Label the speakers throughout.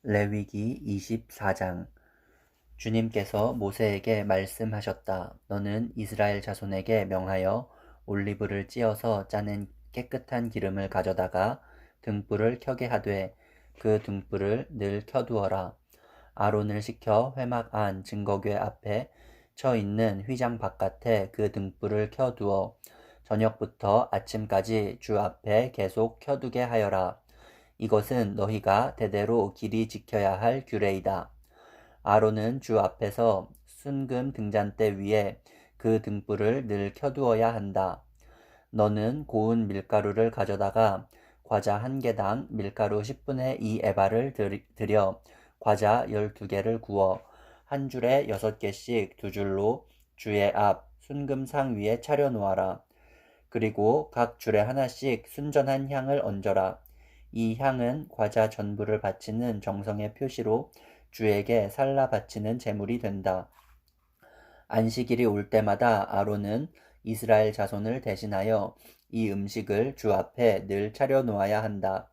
Speaker 1: 레위기 24장. 주님께서 모세에게 말씀하셨다. 너는 이스라엘 자손에게 명하여 올리브를 찧어서 짜낸 깨끗한 기름을 가져다가 등불을 켜게 하되 그 등불을 늘 켜두어라. 아론을 시켜 회막 안 증거궤 앞에 쳐 있는 휘장 바깥에 그 등불을 켜두어 저녁부터 아침까지 주 앞에 계속 켜두게 하여라. 이것은 너희가 대대로 길이 지켜야 할 규례이다. 아론은 주 앞에서 순금 등잔대 위에 그 등불을 늘 켜두어야 한다. 너는 고운 밀가루를 가져다가 과자 한 개당 밀가루 10분의 2 에바를 들여 과자 12개를 구워 한 줄에 6개씩 두 줄로 주의 앞 순금상 위에 차려 놓아라. 그리고 각 줄에 하나씩 순전한 향을 얹어라. 이 향은 과자 전부를 바치는 정성의 표시로 주에게 살라 바치는 제물이 된다. 안식일이 올 때마다 아론은 이스라엘 자손을 대신하여 이 음식을 주 앞에 늘 차려 놓아야 한다.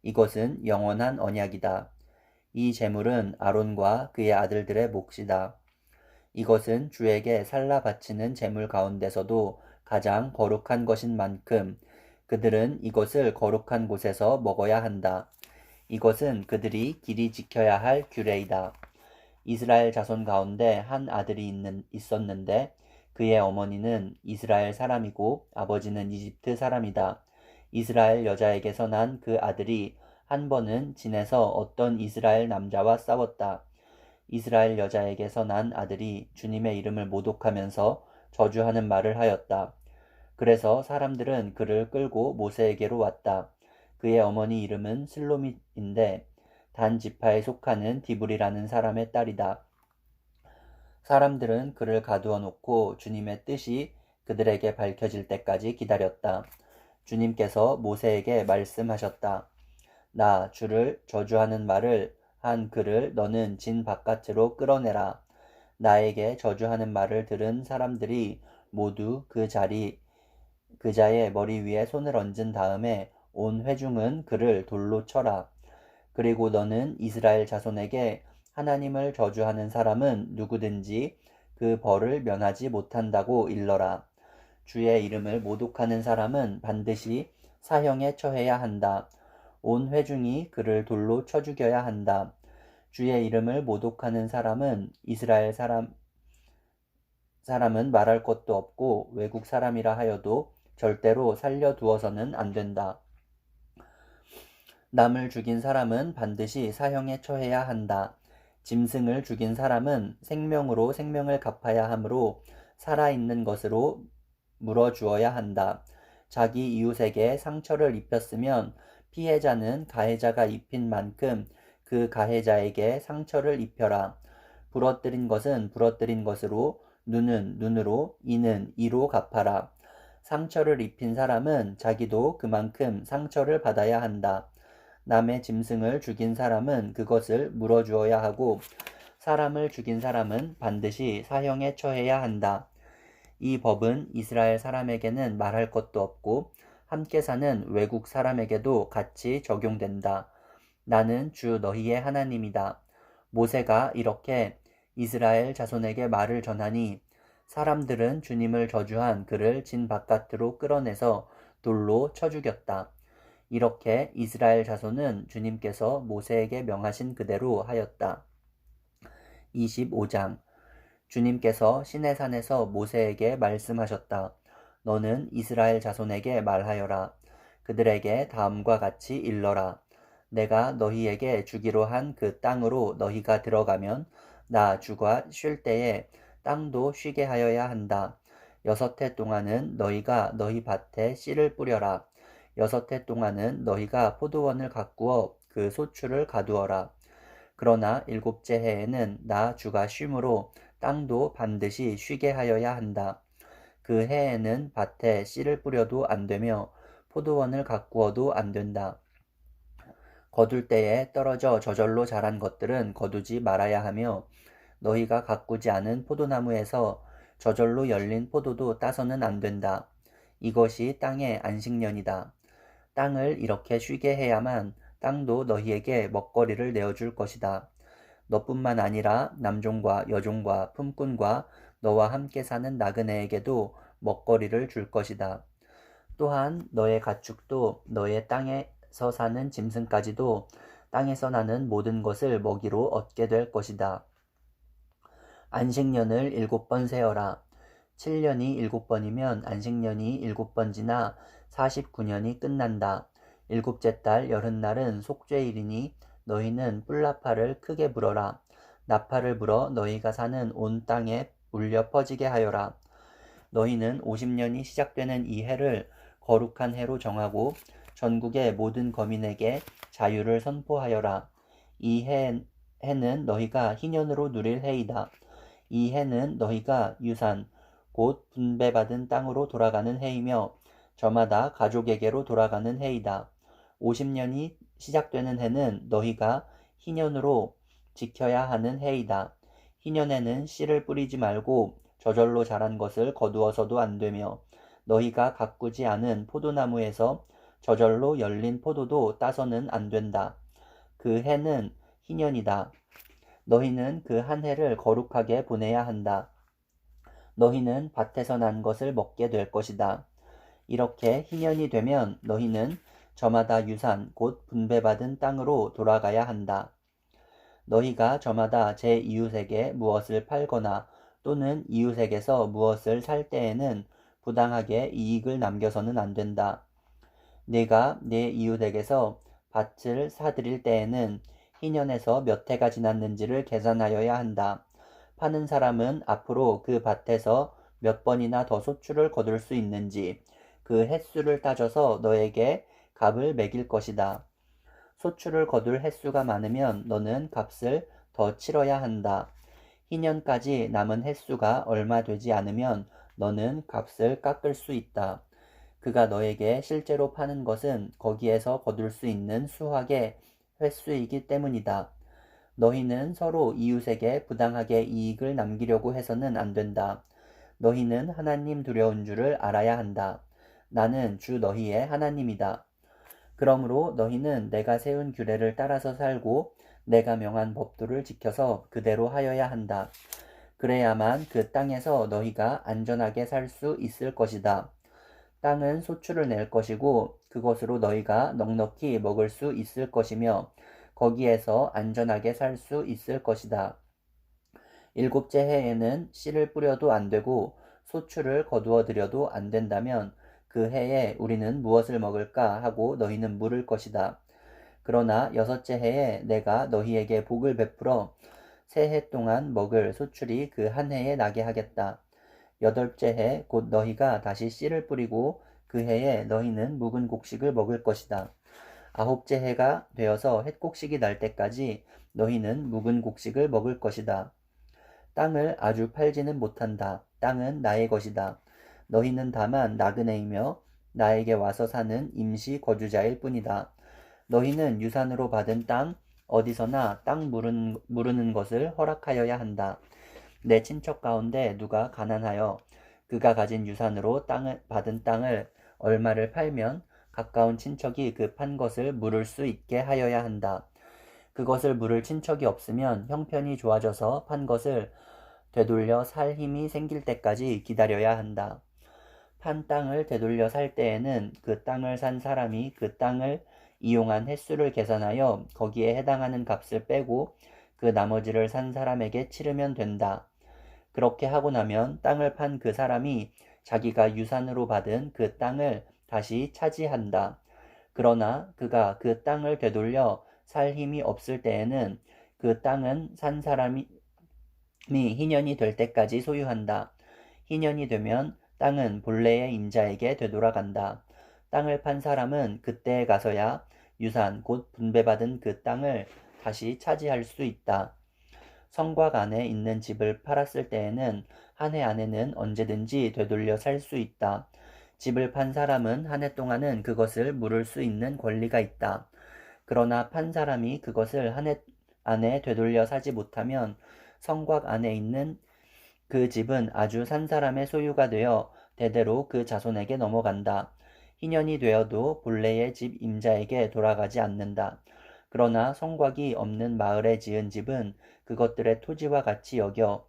Speaker 1: 이것은 영원한 언약이다. 이 제물은 아론과 그의 아들들의 몫이다. 이것은 주에게 살라 바치는 제물 가운데서도 가장 거룩한 것인 만큼 그들은 이것을 거룩한 곳에서 먹어야 한다. 이것은 그들이 길이 지켜야 할 규례이다. 이스라엘 자손 가운데 한 아들이 있었는데 그의 어머니는 이스라엘 사람이고 아버지는 이집트 사람이다. 이스라엘 여자에게서 난 그 아들이 한 번은 진에서 어떤 이스라엘 남자와 싸웠다. 이스라엘 여자에게서 난 아들이 주님의 이름을 모독하면서 저주하는 말을 하였다. 그래서 사람들은 그를 끌고 모세에게로 왔다. 그의 어머니 이름은 슬로밋인데 단 지파에 속하는 디브리라는 사람의 딸이다. 사람들은 그를 가두어 놓고 주님의 뜻이 그들에게 밝혀질 때까지 기다렸다. 주님께서 모세에게 말씀하셨다. 나 주를 저주하는 말을 한 그를 너는 진 바깥으로 끌어내라. 나에게 저주하는 말을 들은 사람들이 모두 그자의 머리 위에 손을 얹은 다음에 온 회중은 그를 돌로 쳐라. 그리고 너는 이스라엘 자손에게 하나님을 저주하는 사람은 누구든지 그 벌을 면하지 못한다고 일러라. 주의 이름을 모독하는 사람은 반드시 사형에 처해야 한다. 온 회중이 그를 돌로 쳐 죽여야 한다. 주의 이름을 모독하는 사람은 이스라엘 사람은 말할 것도 없고 외국 사람이라 하여도 절대로 살려두어서는 안 된다. 남을 죽인 사람은 반드시 사형에 처해야 한다. 짐승을 죽인 사람은 생명으로 생명을 갚아야 하므로 살아있는 것으로 물어주어야 한다. 자기 이웃에게 상처를 입혔으면 피해자는 가해자가 입힌 만큼 그 가해자에게 상처를 입혀라. 부러뜨린 것은 부러뜨린 것으로, 눈은 눈으로, 이는 이로 갚아라. 상처를 입힌 사람은 자기도 그만큼 상처를 받아야 한다. 남의 짐승을 죽인 사람은 그것을 물어주어야 하고 사람을 죽인 사람은 반드시 사형에 처해야 한다. 이 법은 이스라엘 사람에게는 말할 것도 없고 함께 사는 외국 사람에게도 같이 적용된다. 나는 주 너희의 하나님이다. 모세가 이렇게 이스라엘 자손에게 말을 전하니 사람들은 주님을 저주한 그를 진 바깥으로 끌어내서 돌로 쳐 죽였다. 이렇게 이스라엘 자손은 주님께서 모세에게 명하신 그대로 하였다. 25장. 주님께서 시내산에서 모세에게 말씀하셨다. 너는 이스라엘 자손에게 말하여라. 그들에게 다음과 같이 일러라. 내가 너희에게 주기로 한 그 땅으로 너희가 들어가면 나 주가 쉴 때에 땅도 쉬게 하여야 한다. 6해 동안은 너희가 너희 밭에 씨를 뿌려라. 6해 동안은 너희가 포도원을 가꾸어 그 소출을 가두어라. 그러나 7째 해에는 나 주가 쉼으로 땅도 반드시 쉬게 하여야 한다. 그 해에는 밭에 씨를 뿌려도 안 되며 포도원을 가꾸어도 안 된다. 거둘 때에 떨어져 저절로 자란 것들은 거두지 말아야 하며 너희가 가꾸지 않은 포도나무에서 저절로 열린 포도도 따서는 안 된다. 이것이 땅의 안식년이다. 땅을 이렇게 쉬게 해야만 땅도 너희에게 먹거리를 내어줄 것이다. 너뿐만 아니라 남종과 여종과 품꾼과 너와 함께 사는 나그네에게도 먹거리를 줄 것이다. 또한 너의 가축도 너의 땅에서 사는 짐승까지도 땅에서 나는 모든 것을 먹이로 얻게 될 것이다. 안식년을 7번 세어라. 7년이 7번이면 안식년이 7번 지나 49년이 끝난다. 일곱째 달 열흔날은 속죄일이니 너희는 뿔나팔을 크게 불어라. 나팔을 불어 너희가 사는 온 땅에 울려 퍼지게 하여라. 너희는 50년이 시작되는 이 해를 거룩한 해로 정하고 전국의 모든 거민에게 자유를 선포하여라. 이 해는 너희가 희년으로 누릴 해이다. 이 해는 너희가 유산, 곧 분배받은 땅으로 돌아가는 해이며 저마다 가족에게로 돌아가는 해이다. 50년이 시작되는 해는 너희가 희년으로 지켜야 하는 해이다. 희년에는 씨를 뿌리지 말고 저절로 자란 것을 거두어서도 안 되며 너희가 가꾸지 않은 포도나무에서 저절로 열린 포도도 따서는 안 된다. 그 해는 희년이다. 너희는 그 한 해를 거룩하게 보내야 한다. 너희는 밭에서 난 것을 먹게 될 것이다. 이렇게 희년이 되면 너희는 저마다 유산 곧 분배받은 땅으로 돌아가야 한다. 너희가 저마다 제 이웃에게 무엇을 팔거나 또는 이웃에게서 무엇을 살 때에는 부당하게 이익을 남겨서는 안 된다. 네가 네 이웃에게서 밭을 사들일 때에는 희년에서 몇 해가 지났는지를 계산하여야 한다. 파는 사람은 앞으로 그 밭에서 몇 번이나 더 소출을 거둘 수 있는지 그 횟수를 따져서 너에게 값을 매길 것이다. 소출을 거둘 횟수가 많으면 너는 값을 더 치러야 한다. 희년까지 남은 횟수가 얼마 되지 않으면 너는 값을 깎을 수 있다. 그가 너에게 실제로 파는 것은 거기에서 거둘 수 있는 수확의 횟수이기 때문이다. 너희는 서로 이웃에게 부당하게 이익을 남기려고 해서는 안 된다. 너희는 하나님 두려운 줄을 알아야 한다. 나는 주 너희의 하나님이다. 그러므로 너희는 내가 세운 규례를 따라서 살고 내가 명한 법도를 지켜서 그대로 하여야 한다. 그래야만 그 땅에서 너희가 안전하게 살 수 있을 것이다. 땅은 소출을 낼 것이고 그것으로 너희가 넉넉히 먹을 수 있을 것이며 거기에서 안전하게 살 수 있을 것이다. 일곱째 해에는 씨를 뿌려도 안 되고 소출을 거두어 들여도 안 된다면 그 해에 우리는 무엇을 먹을까 하고 너희는 물을 것이다. 그러나 여섯째 해에 내가 너희에게 복을 베풀어 새 해 동안 먹을 소출이 그 한 해에 나게 하겠다. 여덟째 해 곧 너희가 다시 씨를 뿌리고 그 해에 너희는 묵은 곡식을 먹을 것이다. 아홉째 해가 되어서 햇곡식이 날 때까지 너희는 묵은 곡식을 먹을 것이다. 땅을 아주 팔지는 못한다. 땅은 나의 것이다. 너희는 다만 나그네이며 나에게 와서 사는 임시 거주자일 뿐이다. 너희는 유산으로 받은 땅 어디서나 땅 무르는 것을 허락하여야 한다. 내 친척 가운데 누가 가난하여 그가 가진 유산으로 받은 땅을 얼마를 팔면 가까운 친척이 그 판 것을 물을 수 있게 하여야 한다. 그것을 물을 친척이 없으면 형편이 좋아져서 판 것을 되돌려 살 힘이 생길 때까지 기다려야 한다. 판 땅을 되돌려 살 때에는 그 땅을 산 사람이 그 땅을 이용한 횟수를 계산하여 거기에 해당하는 값을 빼고 그 나머지를 산 사람에게 치르면 된다. 그렇게 하고 나면 땅을 판 그 사람이 자기가 유산으로 받은 그 땅을 다시 차지한다. 그러나 그가 그 땅을 되돌려 살 힘이 없을 때에는 그 땅은 산 사람이 희년이 될 때까지 소유한다. 희년이 되면 땅은 본래의 인자에게 되돌아간다. 땅을 판 사람은 그때에 가서야 유산 곧 분배받은 그 땅을 다시 차지할 수 있다. 성곽 안에 있는 집을 팔았을 때에는 한 해 안에는 언제든지 되돌려 살 수 있다. 집을 판 사람은 한 해 동안은 그것을 물을 수 있는 권리가 있다. 그러나 판 사람이 그것을 한 해 안에 되돌려 사지 못하면 성곽 안에 있는 그 집은 아주 산 사람의 소유가 되어 대대로 그 자손에게 넘어간다. 희년이 되어도 본래의 집 임자에게 돌아가지 않는다. 그러나 성곽이 없는 마을에 지은 집은 그것들의 토지와 같이 여겨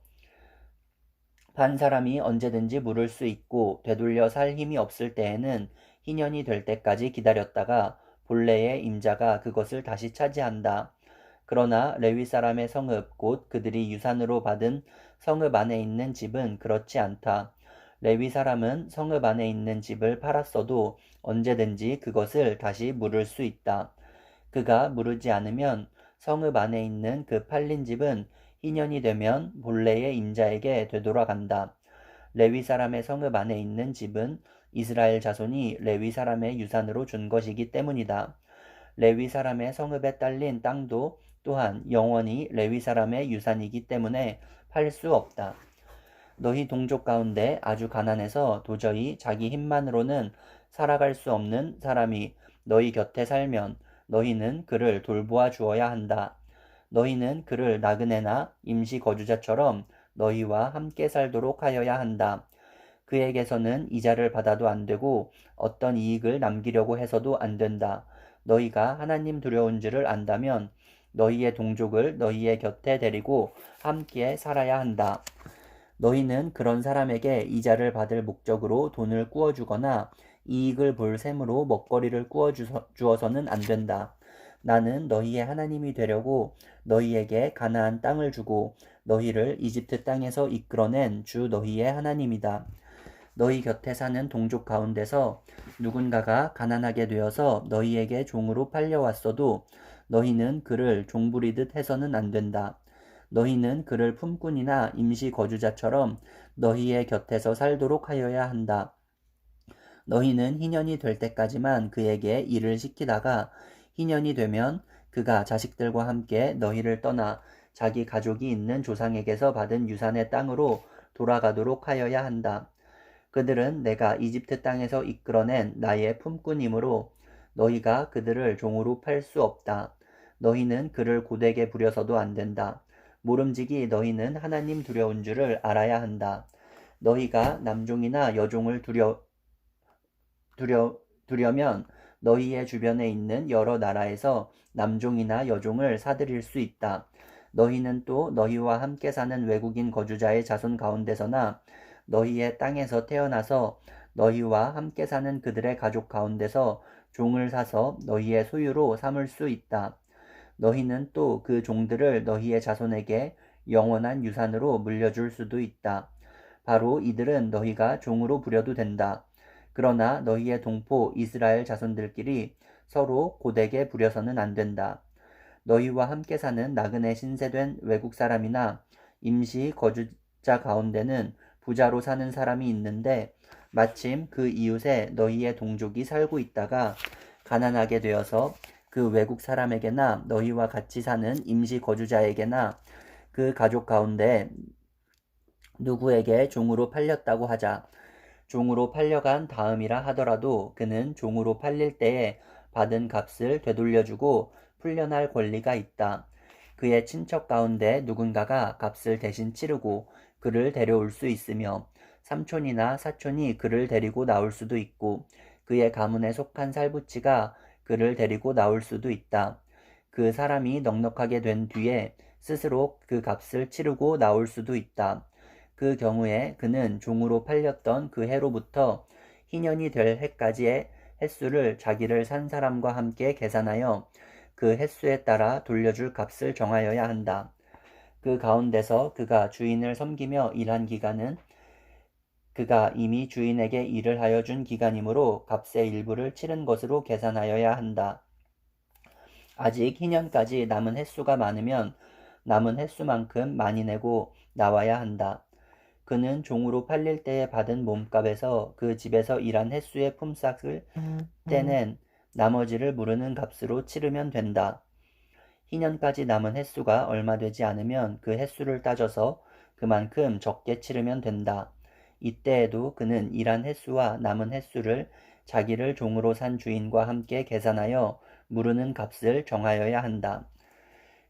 Speaker 1: 반 사람이 언제든지 물을 수 있고 되돌려 살 힘이 없을 때에는 희년이 될 때까지 기다렸다가 본래의 임자가 그것을 다시 차지한다. 그러나 레위 사람의 성읍 곧 그들이 유산으로 받은 성읍 안에 있는 집은 그렇지 않다. 레위 사람은 성읍 안에 있는 집을 팔았어도 언제든지 그것을 다시 물을 수 있다. 그가 물으지 않으면 성읍 안에 있는 그 팔린 집은 희년이 되면 본래의 임자에게 되돌아간다. 레위 사람의 성읍 안에 있는 집은 이스라엘 자손이 레위 사람의 유산으로 준 것이기 때문이다. 레위 사람의 성읍에 딸린 땅도 또한 영원히 레위 사람의 유산이기 때문에 팔 수 없다. 너희 동족 가운데 아주 가난해서 도저히 자기 힘만으로는 살아갈 수 없는 사람이 너희 곁에 살면 너희는 그를 돌보아 주어야 한다. 너희는 그를 나그네나 임시 거주자처럼 너희와 함께 살도록 하여야 한다. 그에게서는 이자를 받아도 안 되고 어떤 이익을 남기려고 해서도 안 된다. 너희가 하나님 두려운 줄을 안다면 너희의 동족을 너희의 곁에 데리고 함께 살아야 한다. 너희는 그런 사람에게 이자를 받을 목적으로 돈을 꾸어주거나 이익을 볼 셈으로 먹거리를 꾸어주어서는 안 된다. 나는 너희의 하나님이 되려고 너희에게 가나안 땅을 주고 너희를 이집트 땅에서 이끌어낸 주 너희의 하나님이다. 너희 곁에 사는 동족 가운데서 누군가가 가난하게 되어서 너희에게 종으로 팔려왔어도 너희는 그를 종부리듯 해서는 안 된다. 너희는 그를 품꾼이나 임시 거주자처럼 너희의 곁에서 살도록 하여야 한다. 너희는 희년이 될 때까지만 그에게 일을 시키다가 희년이 되면 그가 자식들과 함께 너희를 떠나 자기 가족이 있는 조상에게서 받은 유산의 땅으로 돌아가도록 하여야 한다. 그들은 내가 이집트 땅에서 이끌어낸 나의 품꾼이므로 너희가 그들을 종으로 팔 수 없다. 너희는 그를 고되게 부려서도 안 된다. 모름지기 너희는 하나님 두려운 줄을 알아야 한다. 너희가 남종이나 여종을 두려면 너희의 주변에 있는 여러 나라에서 남종이나 여종을 사들일 수 있다. 너희는 또 너희와 함께 사는 외국인 거주자의 자손 가운데서나 너희의 땅에서 태어나서 너희와 함께 사는 그들의 가족 가운데서 종을 사서 너희의 소유로 삼을 수 있다. 너희는 또 그 종들을 너희의 자손에게 영원한 유산으로 물려줄 수도 있다. 바로 이들은 너희가 종으로 부려도 된다. 그러나 너희의 동포 이스라엘 자손들끼리 서로 고되게 부려서는 안 된다. 너희와 함께 사는 나그네 신세된 외국 사람이나 임시 거주자 가운데는 부자로 사는 사람이 있는데 마침 그 이웃에 너희의 동족이 살고 있다가 가난하게 되어서 그 외국 사람에게나 너희와 같이 사는 임시 거주자에게나 그 가족 가운데 누구에게 종으로 팔렸다고 하자. 종으로 팔려간 다음이라 하더라도 그는 종으로 팔릴 때에 받은 값을 되돌려주고 풀려날 권리가 있다. 그의 친척 가운데 누군가가 값을 대신 치르고 그를 데려올 수 있으며 삼촌이나 사촌이 그를 데리고 나올 수도 있고 그의 가문에 속한 살부치가 그를 데리고 나올 수도 있다. 그 사람이 넉넉하게 된 뒤에 스스로 그 값을 치르고 나올 수도 있다. 그 경우에 그는 종으로 팔렸던 그 해로부터 희년이 될 해까지의 횟수를 자기를 산 사람과 함께 계산하여 그 횟수에 따라 돌려줄 값을 정하여야 한다. 그 가운데서 그가 주인을 섬기며 일한 기간은 그가 이미 주인에게 일을 하여 준 기간이므로 값의 일부를 치른 것으로 계산하여야 한다. 아직 희년까지 남은 횟수가 많으면 남은 횟수만큼 많이 내고 나와야 한다. 그는 종으로 팔릴 때에 받은 몸값에서 그 집에서 일한 횟수의 품삯을 떼낸 나머지를 무르는 값으로 치르면 된다. 희년까지 남은 횟수가 얼마 되지 않으면 그 횟수를 따져서 그만큼 적게 치르면 된다. 이때에도 그는 일한 횟수와 남은 횟수를 자기를 종으로 산 주인과 함께 계산하여 무르는 값을 정하여야 한다.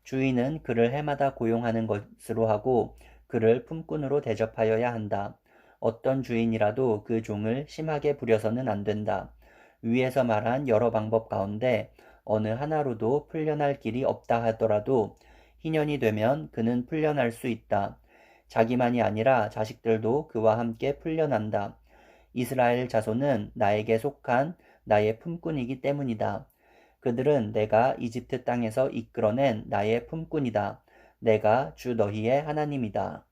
Speaker 1: 주인은 그를 해마다 고용하는 것으로 하고 그를 품꾼으로 대접하여야 한다. 어떤 주인이라도 그 종을 심하게 부려서는 안 된다. 위에서 말한 여러 방법 가운데 어느 하나로도 풀려날 길이 없다 하더라도 희년이 되면 그는 풀려날 수 있다. 자기만이 아니라 자식들도 그와 함께 풀려난다. 이스라엘 자손은 나에게 속한 나의 품꾼이기 때문이다. 그들은 내가 이집트 땅에서 이끌어낸 나의 품꾼이다. 내가 주 너희의 하나님이다.